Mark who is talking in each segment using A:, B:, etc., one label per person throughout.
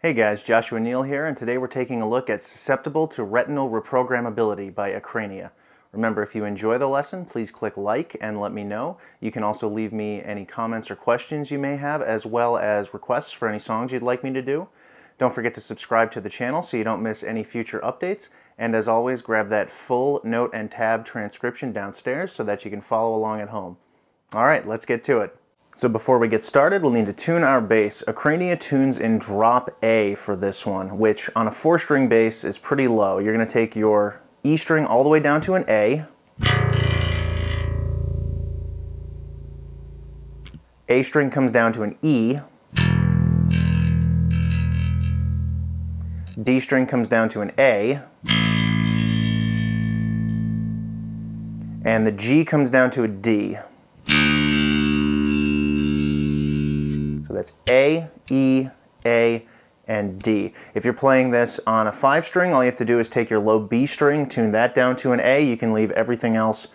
A: Hey guys, Joshua Neal here, and today we're taking a look at Susceptible to Retinal Reprogrammability by Acrania. Remember, if you enjoy the lesson, please click like and let me know. You can also leave me any comments or questions you may have, as well as requests for any songs you'd like me to do. Don't forget to subscribe to the channel so you don't miss any future updates. And as always, grab that full note and tab transcription downstairs so that you can follow along at home. Alright, let's get to it. So before we get started, we'll need to tune our bass. Acrania tunes in drop A for this one, which on a 4-string bass is pretty low. You're going to take your E string all the way down to an A. A string comes down to an E. D string comes down to an A. And the G comes down to a D. So that's A, E, A, and D. If you're playing this on a 5-string, all you have to do is take your low B string, tune that down to an A. You can leave everything else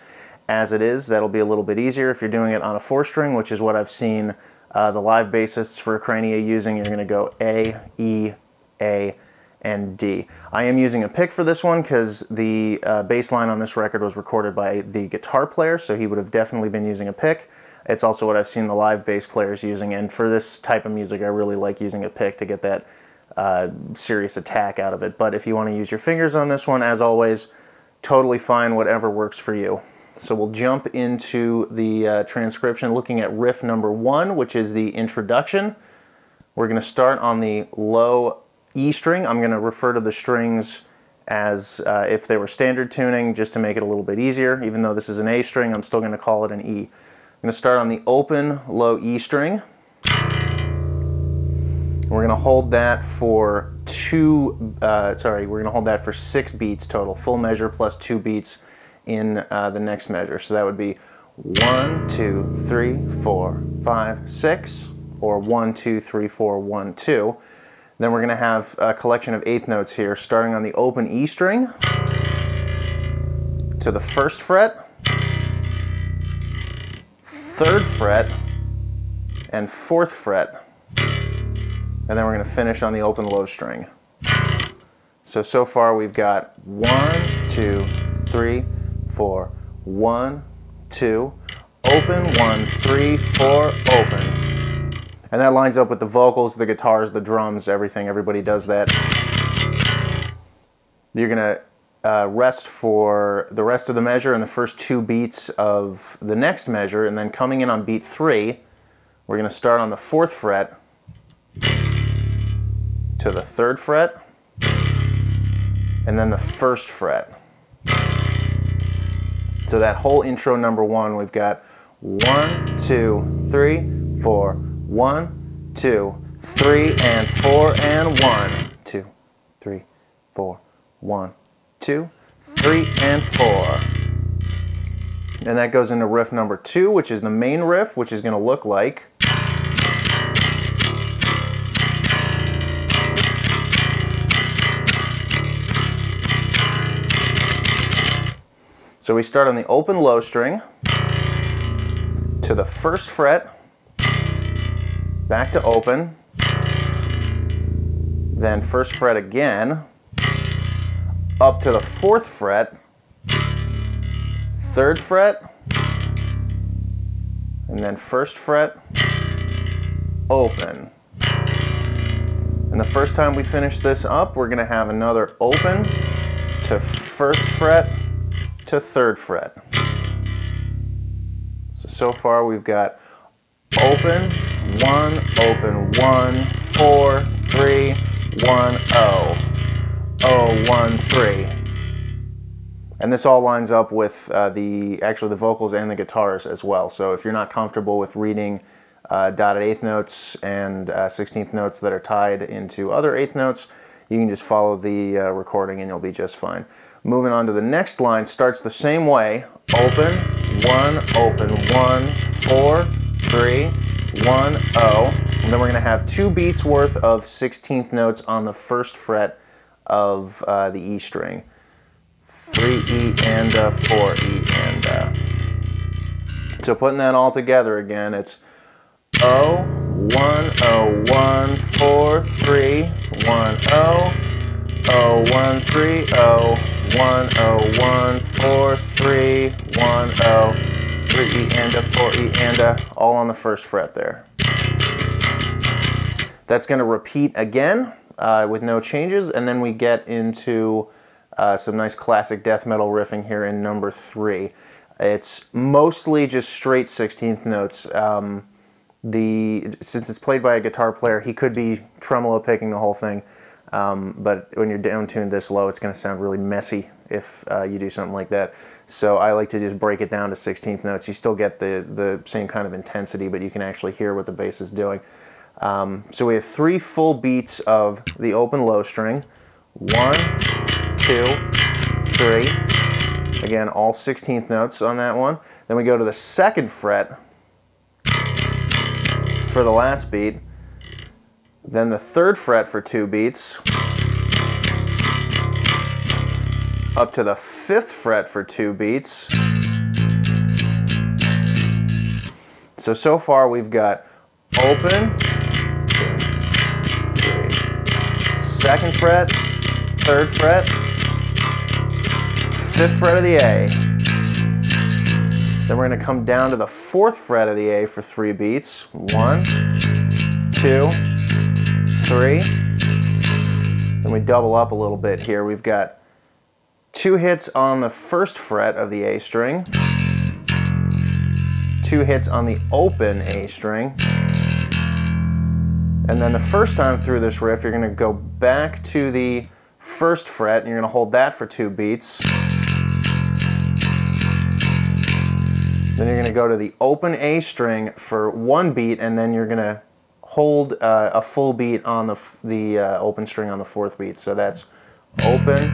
A: as it is. That'll be a little bit easier. If you're doing it on a 4-string, which is what I've seen the live bassists for Acrania using, you're going to go A, E, A, and D. I am using a pick for this one because the bass line on this record was recorded by the guitar player, so he would have definitely been using a pick. It's also what I've seen the live bass players using, and for this type of music I really like using a pick to get that serious attack out of it. But if you want to use your fingers on this one, as always, totally fine, whatever works for you. So we'll jump into the transcription looking at riff number 1, which is the introduction. We're going to start on the low E string. I'm going to refer to the strings as if they were standard tuning, just to make it a little bit easier. Even though this is an A string, I'm still going to call it an E. I'm going to start on the open low E string. We're going to hold that for 6 beats total, full measure plus 2 beats in the next measure. So that would be 1, 2, 3, 4, 5, 6, or 1, 2, 3, 4, 1, 2. Then we're going to have a collection of 8th notes here, starting on the open E string to the 1st fret, 3rd fret, and 4th fret. And then we're going to finish on the open low string. So far we've got 1, 2, 3, 4, 1, 2, open, 1, 3, 4, open. And that lines up with the vocals, the guitars, the drums, everything. Everybody does that. You're going to rest for the rest of the measure and the first 2 beats of the next measure, and then coming in on beat 3, we're going to start on the 4th fret to the 3rd fret, and then the 1st fret. So that whole intro number 1, we've got 1, 2, 3, 4, 1, 2, 3, and 4, and 1, 2, 3, 4, 1, 2, 3, and 4. And that goes into riff number 2, which is the main riff, which is going to look like. So we start on the open low string to the 1st fret, back to open, then 1st fret again, up to the 4th fret, 3rd fret, and then 1st fret, open. And the first time we finish this up, we're going to have another open to 1st fret to 3rd fret. So far we've got open, 1, open, 1, 4, 3, 1, O. O, 1, 3. And this all lines up with actually the vocals and the guitars as well. So if you're not comfortable with reading dotted 8th notes and 16th notes that are tied into other 8th notes, you can just follow the recording and you'll be just fine. Moving on to the next line, starts the same way. Open, 1, open, 1, 4, 3, 1, O. And then we're going to have 2 beats worth of 16th notes on the 1st fret of the E string. 3E and 4E and So putting that all together again, it's O, 1 4 3 1 0 0 1 3 0 1 0 1 4 3 1 0 3 E and a 4 E and a, all on the first fret there. That's going to repeat again with no changes, and then we get into some nice classic death metal riffing here in number 3. It's mostly just straight 16th notes. Since it's played by a guitar player, he could be tremolo picking the whole thing, but when you're down tuned this low, it's going to sound really messy if you do something like that. So I like to just break it down to 16th notes. You still get the same kind of intensity, but you can actually hear what the bass is doing. So we have 3 full beats of the open low string. 1 2 3. Again, all 16th notes on that one. Then we go to the 2nd fret for the last beat. Then the 3rd fret for 2 beats. Up to the 5th fret for 2 beats. So far we've got open, 2, 3, 2nd fret, 3rd fret, 5th fret of the A. Then we're going to come down to the 4th fret of the A for 3 beats. 1, 2, 3. Then we double up a little bit here. We've got 2 hits on the 1st fret of the A string, 2 hits on the open A string, and then the first time through this riff, you're going to go back to the 1st fret, and you're going to hold that for 2 beats. Then you're going to go to the open A string for 1 beat, and then you're going to hold a full beat on the open string on the 4th beat. So that's open.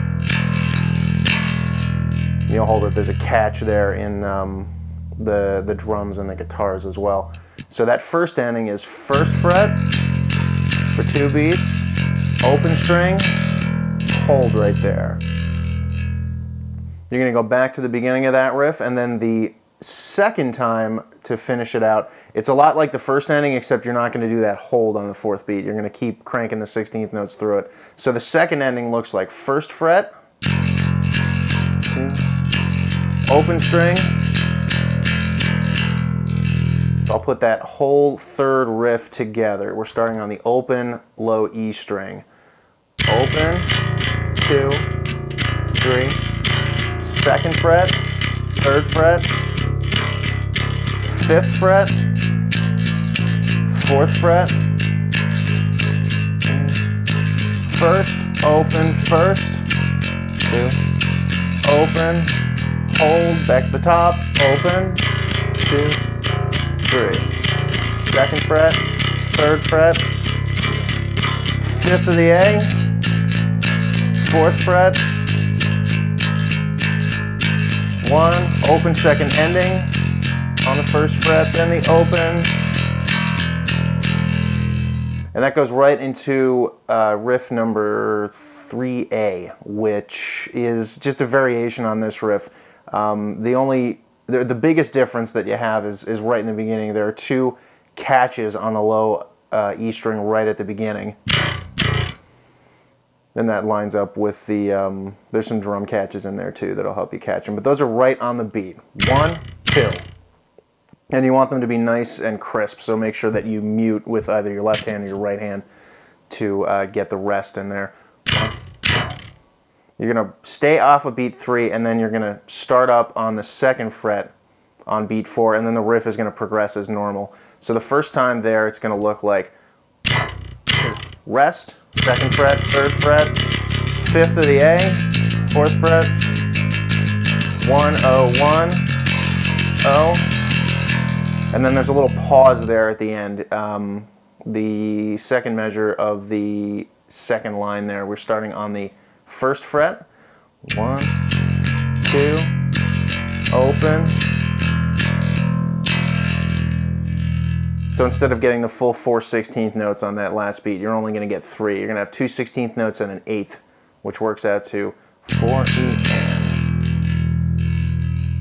A: You'll hold it. There's a catch there in the drums and the guitars as well. So that first ending is 1st fret for 2 beats, open string, hold right there. You're going to go back to the beginning of that riff, and then the second time to finish it out, it's a lot like the first ending, except you're not going to do that hold on the 4th beat. You're going to keep cranking the 16th notes through it. So the second ending looks like 1st fret, 2, open string. So I'll put that whole 3rd riff together. We're starting on the open low E string. Open, 2, 3, 2nd fret, 3rd fret, 5th fret, 4th fret, 1st, open, 1st, 2, open, hold, back to the top, open, 2, 3, 2nd fret, 3rd fret, 5th of the A, 4th fret, 1, open 2nd ending on the 1st fret, then the open. And that goes right into riff number 3A, which is just a variation on this riff. The biggest difference that you have is right in the beginning. There are 2 catches on the low E string right at the beginning. And that lines up with the, there's some drum catches in there too that'll help you catch them. But those are right on the beat. 1, 2. And you want them to be nice and crisp, so make sure that you mute with either your left hand or your right hand to get the rest in there. 1, 2. You're going to stay off of beat 3, and then you're going to start up on the 2nd fret on beat 4, and then the riff is going to progress as normal. So the first time there, it's going to look like 1, 2, rest, 2nd fret, 3rd fret, 5th of the A, 4th fret, 1, 0, 1, 0, and then there's a little pause there at the end. The second measure of the 2nd line there, we're starting on the 1st fret, 1, 2, open. So instead of getting the full 4 16th notes on that last beat, you're only going to get 3. You're going to have 2 16th notes and an 8th, which works out to 4 E and.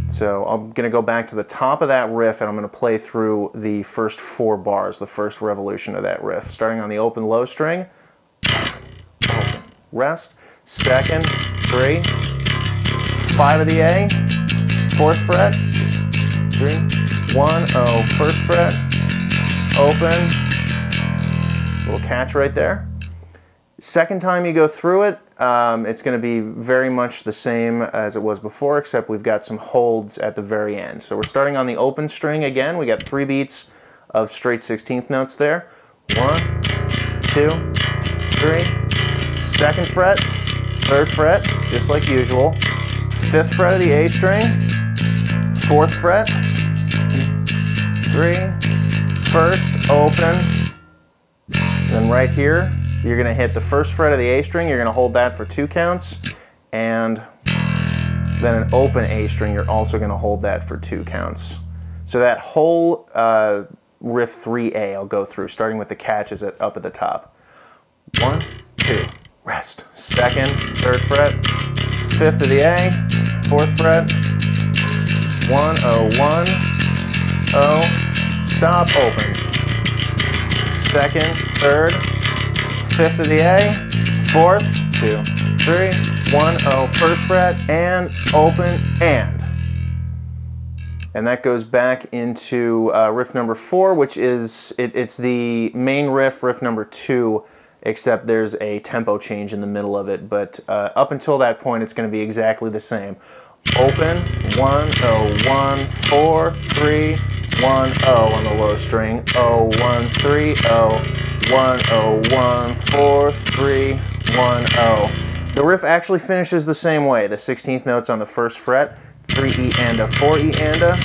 A: So I'm going to go back to the top of that riff and I'm going to play through the first 4 bars, the first revolution of that riff. Starting on the open low string, open, rest, 2nd, 3, 5 of the A, 4th fret, 3, 1, O, 1st fret, open, little catch right there. Second time you go through it, it's going to be very much the same as it was before, except we've got some holds at the very end. So we're starting on the open string again. We got 3 beats of straight 16th notes there. 1, 2, 3, 2nd fret, 3rd fret, just like usual. 5th fret of the A string, 4th fret, 3, 1st, open, then right here, you're going to hit the 1st fret of the A string, you're going to hold that for 2 counts, and then an open A string, you're also going to hold that for 2 counts. So that whole riff 3A I'll go through, starting with the catches up at the top. 1, 2, rest. 2nd, 3rd fret, 5th of the A, 4th fret, 1, O, 1, O, stop, open. 2nd, 3rd, 5th of the A, 4th, 2, 3, 1, O, 1st fret, and open, and that goes back into riff number 4, which is, it's the main riff, riff number 2, except there's a tempo change in the middle of it, but up until that point it's going to be exactly the same. Open, 1, O, 1, 4, 3, 1, O on the low string, O, 1, 3, O, 1, O, 1, 4, 3, 1, O. The riff actually finishes the same way. The 16th note's on the 1st fret, 3 E and a, 4 E and a,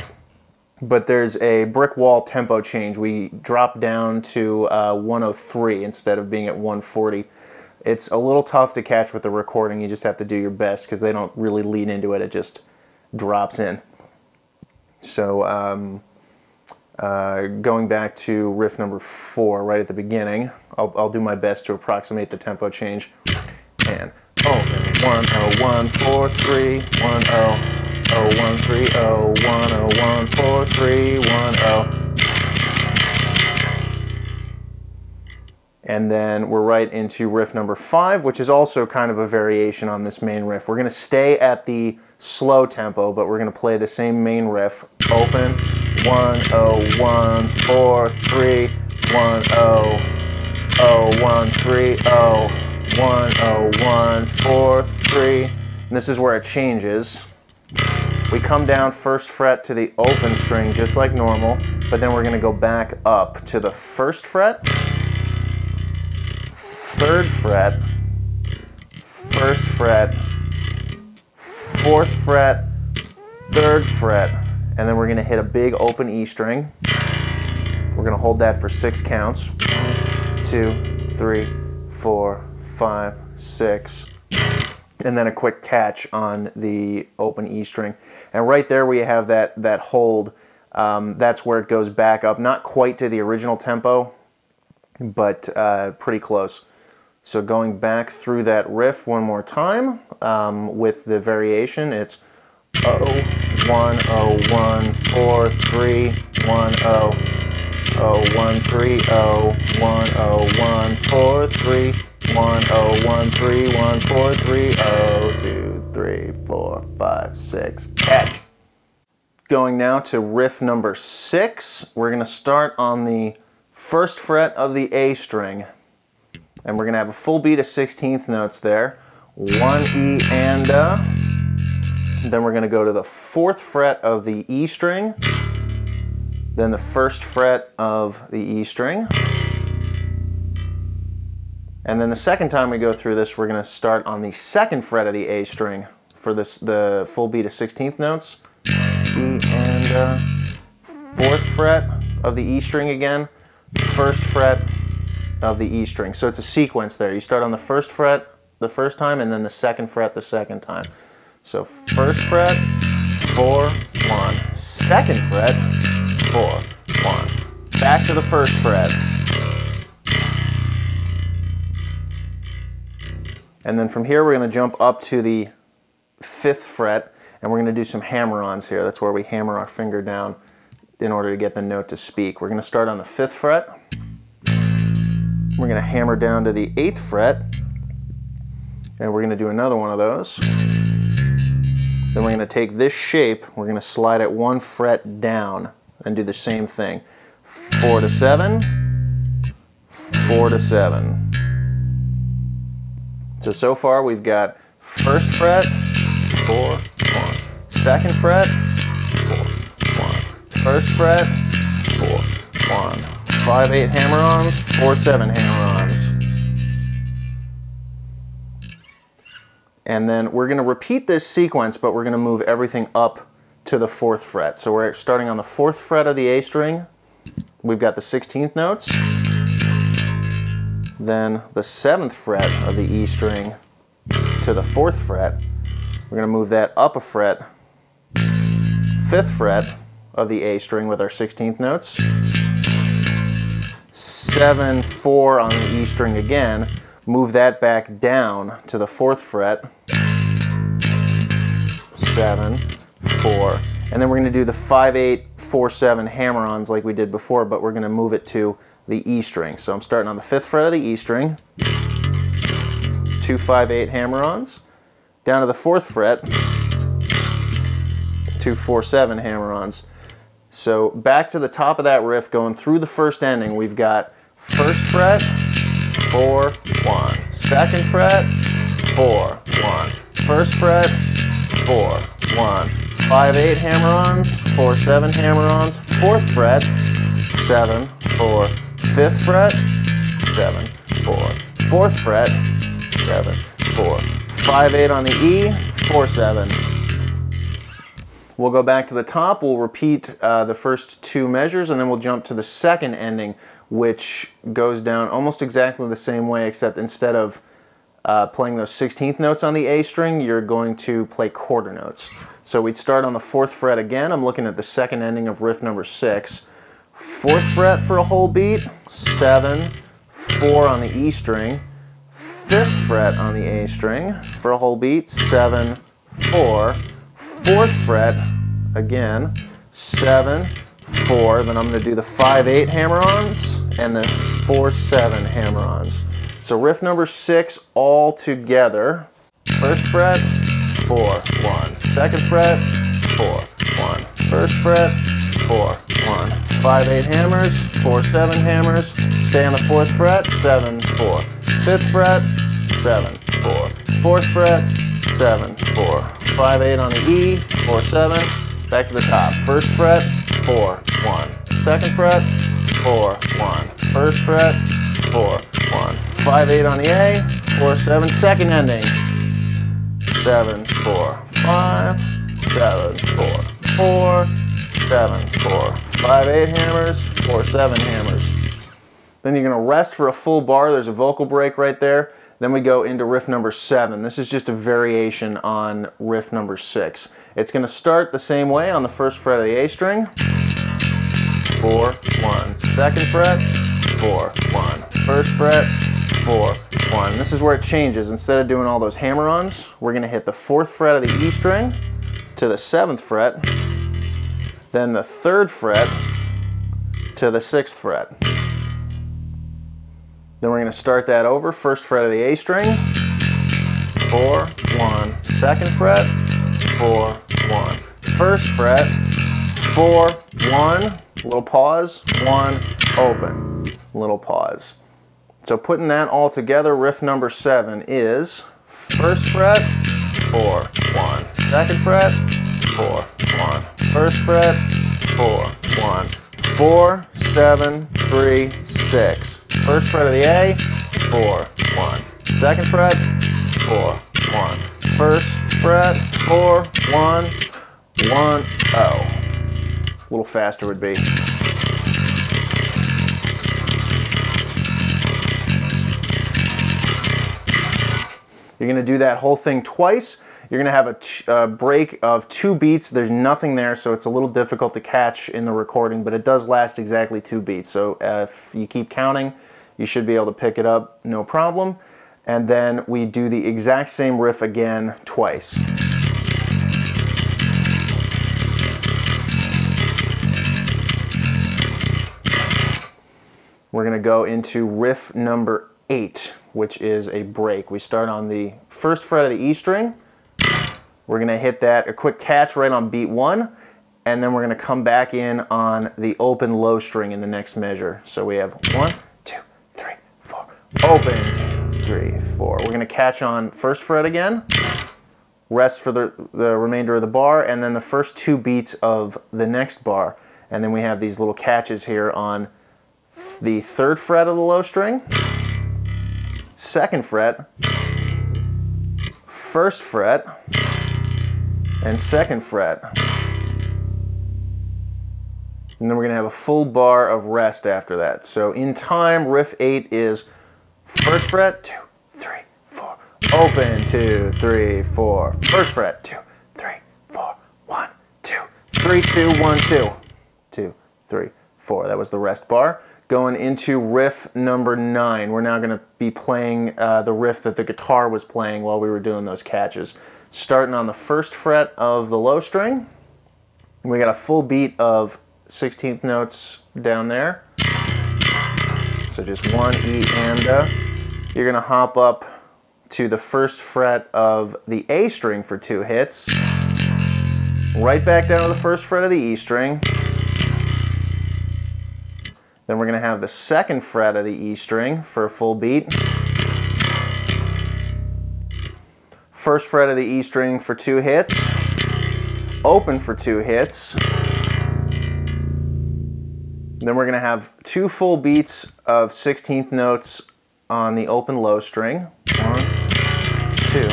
A: but there's a brick wall tempo change. We drop down to 103 instead of being at 140. It's a little tough to catch with the recording. You just have to do your best because they don't really lean into it. It just drops in. So going back to riff number 4 right at the beginning, I'll do my best to approximate the tempo change. And open, 1, O, 1, 4, 3, 1, O, O, 1, 3, O, 1, O, 1, 4, 3, 1, O. And then we're right into riff number 5, which is also kind of a variation on this main riff. We're going to stay at the slow tempo, but we're going to play the same main riff. Open, 1, O, 1, 4, 3, 1, O, O, 1, 3, O, 1, O, 1, 4, 3. And this is where it changes. We come down 1st fret to the open string just like normal, but then we're going to go back up to the 1st fret, 3rd fret, 1st fret, 4th fret, 3rd fret, and then we're going to hit a big open E string. We're going to hold that for 6 counts. 1, 2, 3, 4, 5, 6, and then a quick catch on the open E string. And right there we have that hold. That's where it goes back up, not quite to the original tempo, but pretty close. So going back through that riff one more time with the variation, it's O, 1, O, 1, 4, 3, 1, O, O, 1, 3, O, 1, O, 1, 4, 3, 1, O, 1, 3, 1, 4, 3, O, 2, 3, 4, 5, 6, catch. Going now to riff number 6, we're going to start on the 1st fret of the A string. And we're going to have a full beat of 16th notes there. 1 E and a. Then we're going to go to the 4th fret of the E string. Then the 1st fret of the E string. And then the second time we go through this, we're going to start on the 2nd fret of the A string for the full beat of 16th notes. E and a. 4th fret of the E string again. 1st fret of the E string. So it's a sequence there. You start on the 1st fret the first time and then the 2nd fret the 2nd time. So 1st fret, 4, 1. 2nd fret, 4, 1. Back to the 1st fret. And then from here we're going to jump up to the 5th fret and we're going to do some hammer-ons here. That's where we hammer our finger down in order to get the note to speak. We're going to start on the 5th fret. We're going to hammer down to the 8th fret, and we're going to do another one of those. Then we're going to take this shape, we're going to slide it 1 fret down and do the same thing. 4 to 7, 4 to 7. So far we've got 1st fret, 4, 1. 2nd fret, 4, 1. 1st fret, 4, 1. 5/8 hammer-ons, 4/7 hammer-ons. And then we're going to repeat this sequence, but we're going to move everything up to the 4th fret. So we're starting on the 4th fret of the A string. We've got the 16th notes. Then the 7th fret of the E string to the 4th fret. We're going to move that up a fret. 5th fret of the A string with our 16th notes. 7, 4 on the E string again. Move that back down to the 4th fret. 7, 4. And then we're going to do the 5/8, 4/7 hammer-ons like we did before, but we're going to move it to the E string. So I'm starting on the 5th fret of the E string. 2 5/8 hammer-ons. Down to the 4th fret. 2 4/7 hammer-ons. So back to the top of that riff, going through the first ending, we've got 1st fret, 4, 1. 2nd fret, 4, 1. 1st fret, 4, 1. 5/8 hammer-ons, 4/7 hammer-ons. 4th fret, 7, 4. 5th fret, 7, 4. 4th fret, 7, 4. 5/8 on the E, 4/7. We'll go back to the top, we'll repeat the first 2 measures, and then we'll jump to the second ending, which goes down almost exactly the same way, except instead of playing those 16th notes on the A string, you're going to play quarter notes. So we'd start on the 4th fret again. I'm looking at the second ending of riff number 6. 4th fret for a whole beat, 7, 4 on the E string. 5th fret on the A string for a whole beat, 7, 4. 4th fret, again, 7, 4. Then I'm going to do the 5/8 hammer-ons and the 4/7 hammer-ons. So riff number 6 all together. 1st fret, 4, 1. 2nd fret, 4, 1. 1st fret, 4, 1. 5/8 hammers, 4/7 hammers. Stay on the 4th fret, 7, 4. 5th fret, 7, 4. 4th fret, 7, 4. 5/8 on the E, 4/7. Back to the top. 1st fret, 4, 1. 2nd fret, 4, 1. 1st fret, 4, 1. 5/8 on the A, 4/7. Second ending. 7, 4, 5, 7, 4, 4, 7, 4. 5/8 hammers, 4/7 hammers. Then you're going to rest for a full bar. There's a vocal break right there. Then we go into riff number 7. This is just a variation on riff number 6. It's going to start the same way on the 1st fret of the A string. 4, 1. 2nd fret, 4, 1. 1st fret, 4, 1. This is where it changes. Instead of doing all those hammer-ons, we're going to hit the 4th fret of the E string to the 7th fret, then the 3rd fret to the 6th fret. Then we're going to start that over. 1st fret of the A string, 4, 1. 2nd fret, 4, 1. 1st fret, 4, 1. Little pause, 1, open. Little pause. So putting that all together, riff number 7 is 1st fret, 4, 1. 2nd fret, 4, 1. 1st fret, 4, 1. 4, 7, 3, 6. 1st fret of the A, 4, 1. 2nd fret, 4, 1. 1st fret, 4, 1, 1, oh. A little faster would be. You're going to do that whole thing twice. You're going to have a break of 2 beats. There's nothing there, so it's a little difficult to catch in the recording, but it does last exactly 2 beats. So if you keep counting, you should be able to pick it up, no problem. And then we do the exact same riff again twice. we're going to go into riff number 8, which is a break. We start on the 1st fret of the E string. We're going to hit that, a quick catch right on beat 1, and then we're going to come back in on the open low string in the next measure. So we have 1, 2, 3, 4, open, 2, 3, 4. We're going to catch on 1st fret again, rest for the remainder of the bar, and then the first 2 beats of the next bar. And then we have these little catches here on the 3rd fret of the low string, 2nd fret, 1st fret, and 2nd fret. And then we're going to have a full bar of rest after that. So in time, riff 8 is 1st fret, 2, 3, 4, open, 2, 3, 4, 1st fret, 2, 3, 4, 1, 2, 3, 2, 1, 2, 2, 3, 4. That was the rest bar. Going into riff number 9, we're now going to be playing the riff that the guitar was playing while we were doing those catches. Starting on the 1st fret of the low string, we got a full beat of 16th notes down there. So just 1 E and you're going to hop up to the 1st fret of the A string for 2 hits. Right back down to the 1st fret of the E string. Then we're going to have the 2nd fret of the E string for a full beat. 1st fret of the E string for 2 hits. Open for 2 hits. Then we're going to have 2 full beats of 16th notes on the open low string. 1, 2.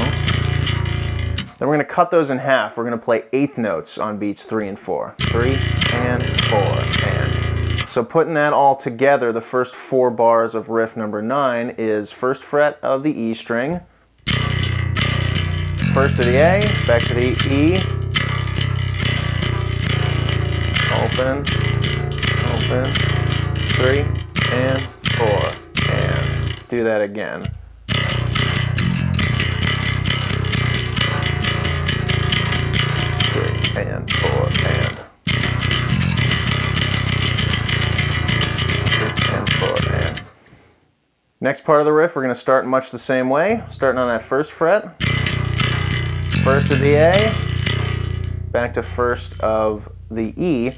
A: Then we're going to cut those in half. We're going to play 8th notes on beats 3 and 4. 3 and 4 and. So putting that all together, the first 4 bars of riff number 9 is 1st fret of the E string, 1st to the A, back to the E, open, open, 3 and 4, and do that again. And 4 and. Next part of the riff, we're going to start much the same way, starting on that 1st fret, 1st of the A, back to 1st of the E.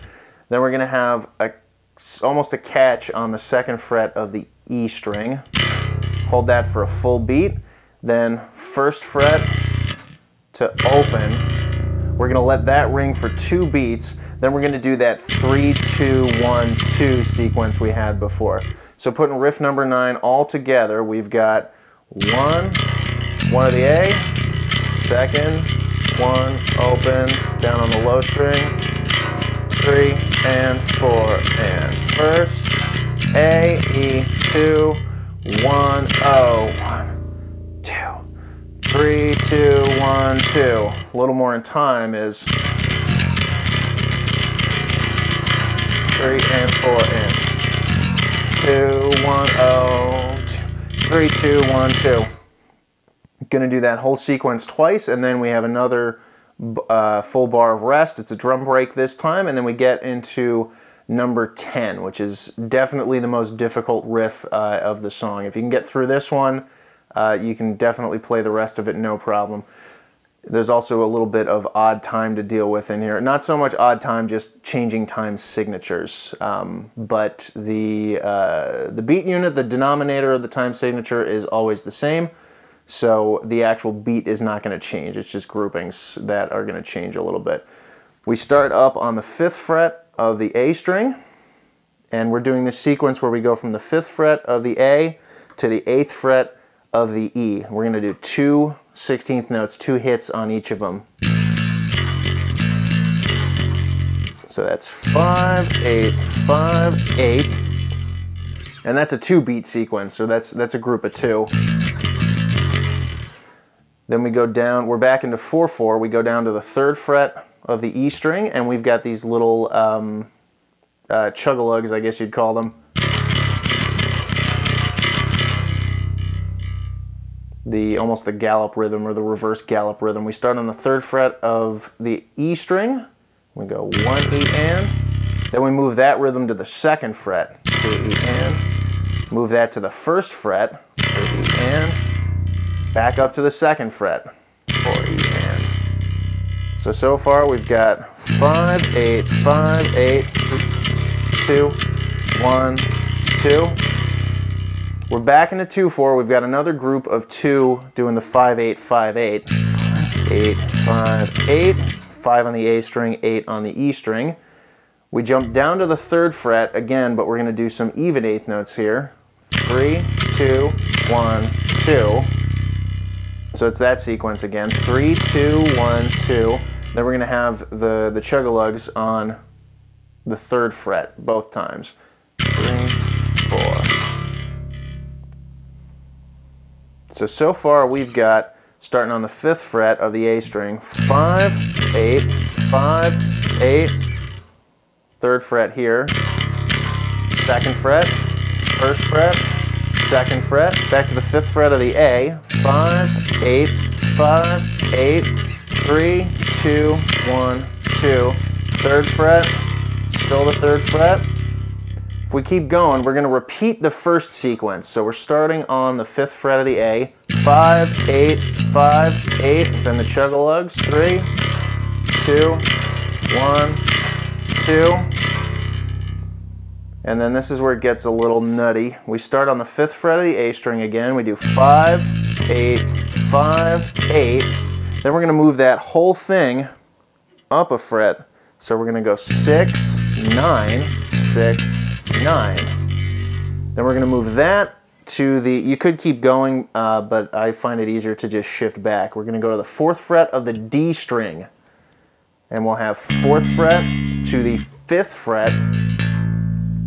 A: Then we're going to have almost a catch on the 2nd fret of the E string. Hold that for a full beat. Then 1st fret to open. We're going to let that ring for 2 beats. Then we're going to do that 3, 2, 1, 2 sequence we had before. So putting riff number 9 all together, we've got 1 of the A, 2nd, 1, open, down on the low string, 3 and 4, and 1st, A, E, 2, 1, O, 1, 2, 3, 2, 1, 2. A little more in time is 3 and 4 and 2, 1, oh, 3, 2, 1, 2. Gonna do that whole sequence twice, and then we have another full bar of rest. It's a drum break this time, and then we get into number 10, which is definitely the most difficult riff of the song. If you can get through this one, you can definitely play the rest of it no problem. There's also a little bit of odd time to deal with in here. Not so much odd time, just changing time signatures. But the beat unit, the denominator of the time signature, is always the same. So the actual beat is not going to change. It's just groupings that are going to change a little bit. We start up on the 5th fret of the A string. And we're doing this sequence where we go from the 5th fret of the A to the 8th fret of the E. We're going to do 2 16th notes, 2 hits on each of them. So that's 5, 8, 5, 8. And that's a 2-beat sequence, so that's a group of 2. Then we go down, we're back into 4/4. We go down to the 3rd fret of the E string, and we've got these little chug-a-lugs, I guess you'd call them. Almost the gallop rhythm, or the reverse gallop rhythm. We start on the 3rd fret of the E string. We go 1 E and. Then we move that rhythm to the 2nd fret. 2 E and. Move that to the 1st fret, for E and, back up to the 2nd fret, for E and. So far we've got 5, 8, 5, 8, 2, 1, 2. We're back into 2/4. We've got another group of 2 doing the 5, 8, 5, 8. 8, 5, 8. 5 on the A string, 8 on the E string. We jump down to the 3rd fret again, but we're going to do some even 8th notes here. 3, 2, 1, 2. So it's that sequence again. 3, 2, 1, 2. Then we're going to have the chug-a-lugs on the 3rd fret both times. 3, 4. So far we've got, starting on the 5th fret of the A string, 5, 8, 5, 8, 3rd fret here, 2nd fret, 1st fret, 2nd fret, back to the 5th fret of the A, 5, 8, 5, 8, 3, 2, 1, 2, 3rd fret, still the 3rd fret. If we keep going, we're going to repeat the 1st sequence. So we're starting on the 5th fret of the A, 5, 8, 5, 8, then the chug-a-lugs, 3, 2, 1, 2. And then this is where it gets a little nutty. We start on the 5th fret of the A string again. We do 5, 8, 5, 8. Then we're going to move that whole thing up a fret. So we're going to go 6, 9, 6, 9. Then we're going to move that to the, you could keep going, but I find it easier to just shift back. We're going to go to the 4th fret of the D string. And we'll have 4th fret to the 5th fret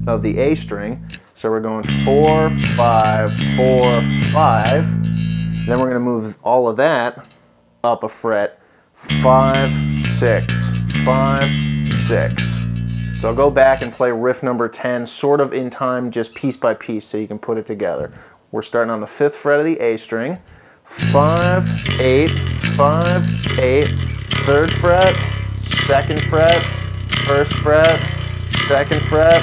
A: of the A string. So we're going 4, 5, 4, 5. Then we're going to move all of that up a fret. 5, 6, 5, 6. So I'll go back and play riff number 10 sort of in time, just piece by piece so you can put it together. We're starting on the 5th fret of the A string. 5, 8, 5, 8, 3rd fret, 2nd fret, 1st fret, 2nd fret,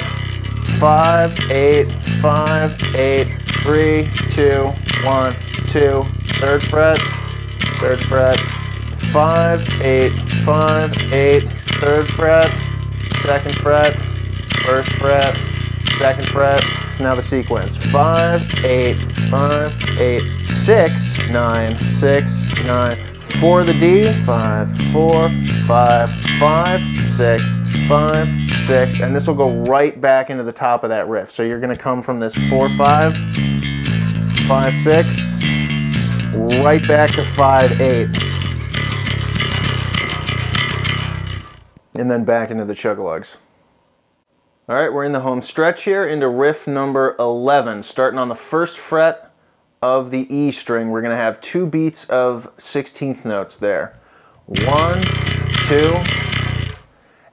A: 5, 8, 5, 8, 3, 2, 1, 2, 3rd fret, 3rd fret, 5, 8, 5, 8, 3rd fret, 2nd fret, 1st fret, 2nd fret. So now the sequence. 5, 8, 5, 8, 6, 9, 6, 9. 4 the D, 5, 4, 5, 5, 6, 5, 6. And this will go right back into the top of that riff. So you're going to come from this 4, 5, 5, 6, right back to 5, 8. And then back into the chug-a-lugs. All right, we're in the home stretch here into riff number 11. Starting on the 1st fret of the E string, we're going to have 2 beats of 16th notes there. 1, 2,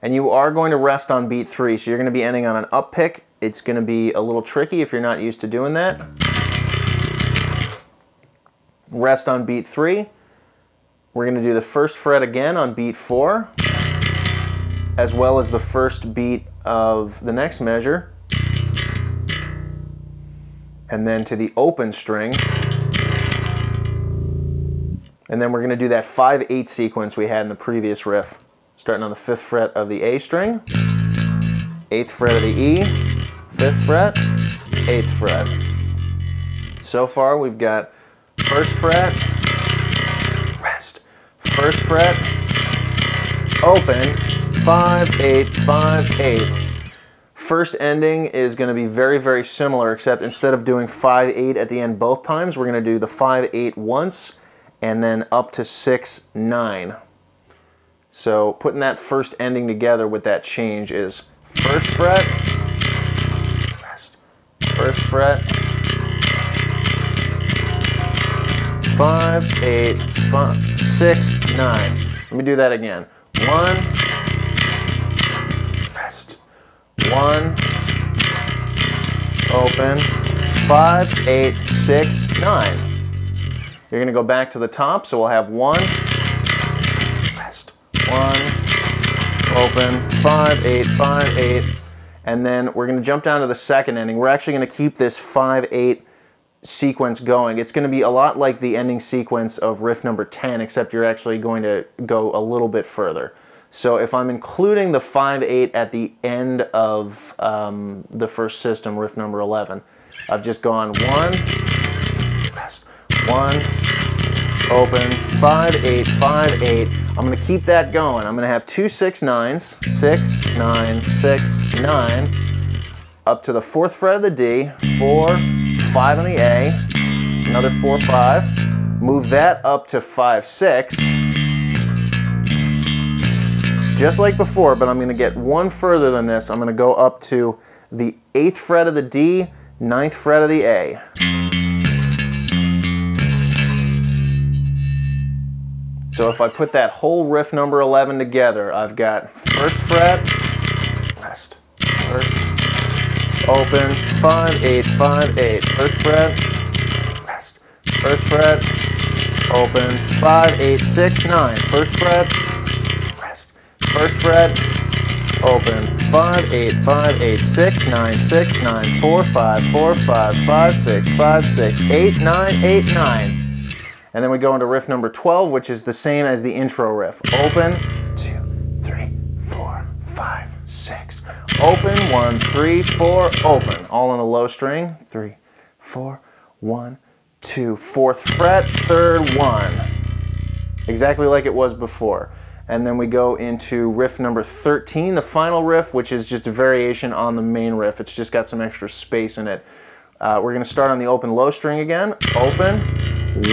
A: and you are going to rest on beat 3, so you're going to be ending on an up pick. It's going to be a little tricky if you're not used to doing that. Rest on beat 3. We're going to do the 1st fret again on beat 4. As well as the 1st beat of the next measure, and then to the open string, and then we're going to do that 5-8 sequence we had in the previous riff, starting on the 5th fret of the A string, 8th fret of the E, 5th fret, 8th fret. So far we've got 1st fret, rest, 1st fret, open, 5, 8, 5, 8. First ending is going to be very, very similar, except instead of doing 5, 8 at the end both times, we're going to do the 5, 8 once, and then up to 6, 9. So putting that first ending together with that change is 1st fret, rest, 1st fret, 5, 8, 5, 6, 9. Let me do that again. 1, 1, open, 5, 8, 6, 9. You're going to go back to the top, so we'll have 1, rest, 1, open, 5, 8, 5, 8, And then we're going to jump down to the second ending. We're actually going to keep this 5/8 sequence going. It's going to be a lot like the ending sequence of riff number 10, except you're actually going to go a little bit further. So if I'm including the 5/8 at the end of the first system, riff number 11, I've just gone 1, rest, 1, open, 5/8, 5/8. I'm going to keep that going. I'm going to have 2 6/9s, 6, 9, 6, 9, up to the 4th fret of the D, 4, 5 on the A, another 4, 5. Move that up to 5, 6. Just like before, but I'm going to get one further than this. I'm going to go up to the 8th fret of the D, 9th fret of the A. So if I put that whole riff number 11 together, I've got 1st fret, rest, 1st, open, 5/8, 5/8, 1st fret, rest, 1st fret, open, 5/8, 6, 9, 1st fret, rest, 1st fret, open, 5/8, 5/8, 6, 9, 6, 9, 4, 5, 4, 5, 5, 6, 5, 6, 8, 9, 8, 9. And then we go into riff number 12, which is the same as the intro riff. Open, 2, 3, 4, 5, 6. Open, 1, 3, 4, open. All on a low string. 3, 4, 1, 2. 4th fret, 3rd, 1. Exactly like it was before. And then we go into riff number 13, the final riff, which is just a variation on the main riff. It's just got some extra space in it. We're going to start on the open low string again. Open,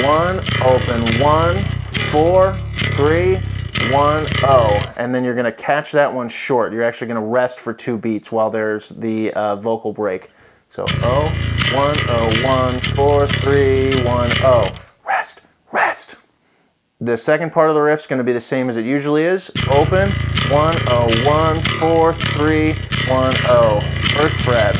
A: 1, open, 1, 4, 3, 1, oh. And then you're going to catch that one short. You're actually going to rest for 2 beats while there's the vocal break. So, oh, 1, oh, 1, 4, 3, 1, oh. Rest, rest. The second part of the riff is going to be the same as it usually is. Open, 1, oh, 1, 4, 3, 1, oh. 1st fret.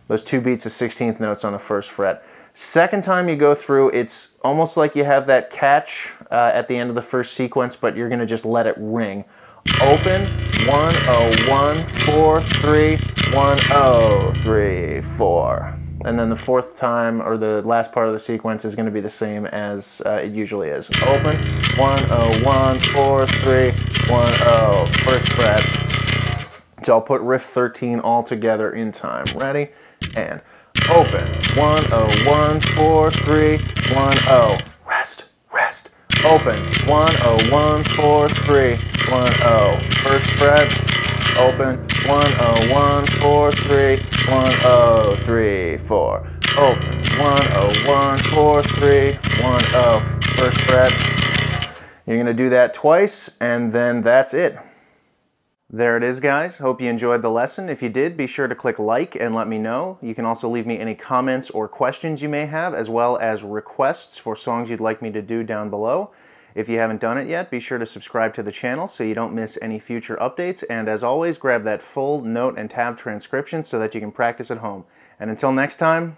A: Those 2 beats of 16th notes on the 1st fret. Second time you go through, it's almost like you have that catch at the end of the first sequence, but you're going to just let it ring. Open, 1, oh, 1, 4, 3, 1, oh, 3, 4. And then the 4th time, or the last part of the sequence, is going to be the same as it usually is. Open, 1, oh, 1, 4, 3, 1, oh, 1st fret. So I'll put riff 13 all together in time. Ready? And open, 1, oh, 1, 4, 3, 1, oh. Rest, rest. Open, 1, oh, 1, 4, 3, 1, oh. 1st fret. Open, 1, oh, 1, 4, 3, 1, oh, 3, 4. Open, 1, oh, 1, 4, 3, 1, oh. 1st fret. You're going to do that twice, and then that's it. There it is, guys. Hope you enjoyed the lesson. If you did, be sure to click like and let me know. You can also leave me any comments or questions you may have, as well as requests for songs you'd like me to do down below. If you haven't done it yet, be sure to subscribe to the channel so you don't miss any future updates. And as always, grab that full note and tab transcription so that you can practice at home. And until next time,